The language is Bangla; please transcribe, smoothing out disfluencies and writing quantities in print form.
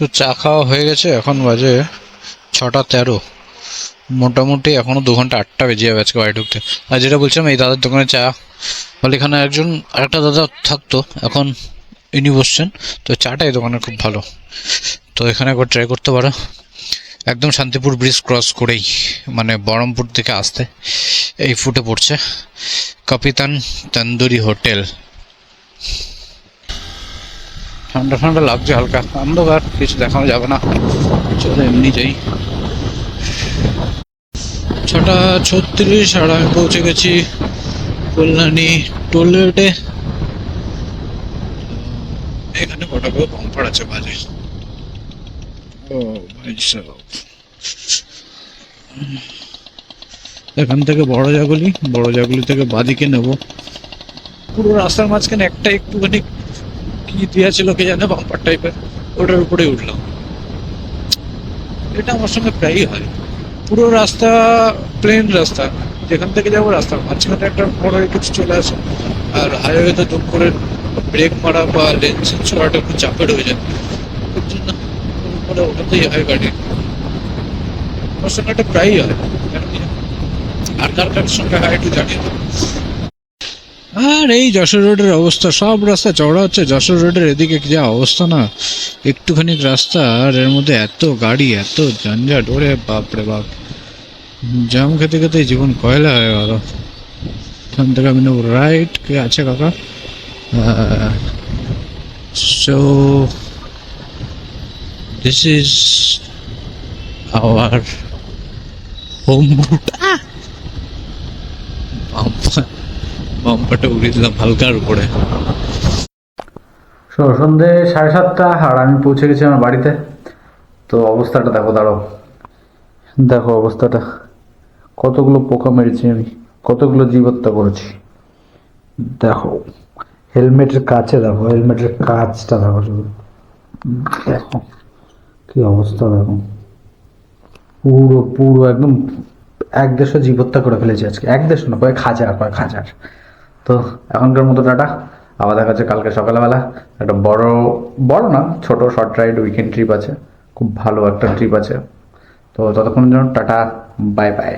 তো চা খাওয়া হয়ে গেছে, এখন বাজে 6টা 13। মোটামুটি এখনো 2 ঘন্টা, 8টা বেজে যাবে আজকে বাড়ি ঢুকতে। আর যেটা বলছিলাম, এই দাদার দোকানে চা, বলে এখানে একজন আরেকটা দাদা থাকতো, এখন ইনি বসছেন। তো চাটা এই দোকানে খুব ভালো, তো এখানে একবার ট্রাই করতে পারো। একদম শান্তিপুর ব্রিজ ক্রস করেই, মানে বহরমপুর থেকে আসতে এই ফুটে পড়ছে কাপিতান তন্দুরি হোটেল। ঠান্ডা ঠান্ডা লাগছে, হালকা অন্ধকার, কিছু দেখানো যাবে না, চলো এমনি যাই। 6টা 36, আর আমি পৌঁছে গেছি কল্যাণী টোলগেটে। এখানে কটা করে বাম্পার আছে বাজে। ও ভাই সাহেব, এখান থেকে বড় জাগুলি থেকে বাদিকে নেব। পুরো রাস্তার মাঝখানে একটা একটুখানি কি দেওয়া ছিল কে জানে, বাম্পার টাইপের, ওটার উপরেই উঠলাম। এটা আমার সঙ্গে প্রায়ই হয়। পুরো রাস্তা প্লেন রাস্তা, যেখান থেকে যাবো রাস্তার মাঝখানে একটা বড় কিছু চলে আসে, আর হাইওয়েতে দুম করে ব্রেক মারা বা লেন চেঞ্জ করাটা একটু চাপের হয়ে যায়। ওর জন্য উপরে ওঠাতেই হয় গাড়ি। আমার সঙ্গে এটা প্রায়ই হয়, কেন কি জানি। আর কার কার সঙ্গে হয় একটু জানি না। আর এই যশোর রোডের অবস্থা, সব রাস্তা চওড়া হচ্ছে, যশোর রোডের এদিকে যা অবস্থা না, একটুখানি রাস্তা আর এর মধ্যে এত গাড়ি, এত ঝঞ্ঝাট, ওরে বাপ রে বাপ। জাম খেতে খেতে জীবন কয়লা হয়ে গেল। এখান থেকে আমি নেবো রাইট, কে আছে কাকা? So this is our home route. বাম্পারটা উড়িয়ে দিলাম হালকার উপরে। সন্ধে 7:30, আর আমি পৌঁছে গেছি আমার বাড়িতে। তো অবস্থাটা দেখো, দাঁড়াও, দেখো অবস্থাটা, কতগুলো পোকা মেরেছি আমি, কতগুলো জীবহত্যা করেছি। দেখো হেলমেটের কাছে, দেখো হেলমেটের কাজটা দেখো শুধু, দেখো কি অবস্থা, দেখো পুরো পুরো একদম 1-150 জীবহত্যা করে ফেলেছি আজকে, 1-150 না, কয়েক হাজার। তো এখনকার মতো টাটা, আবার দেখা যাচ্ছে কালকে সকালবেলা। একটা বড় বড় না, ছোট শর্ট রাইড উইকেন্ড ট্রিপ আছে, খুব ভালো একটা ট্রিপ আছে। তো ততক্ষণের জন্য টাটা, বাই বাই।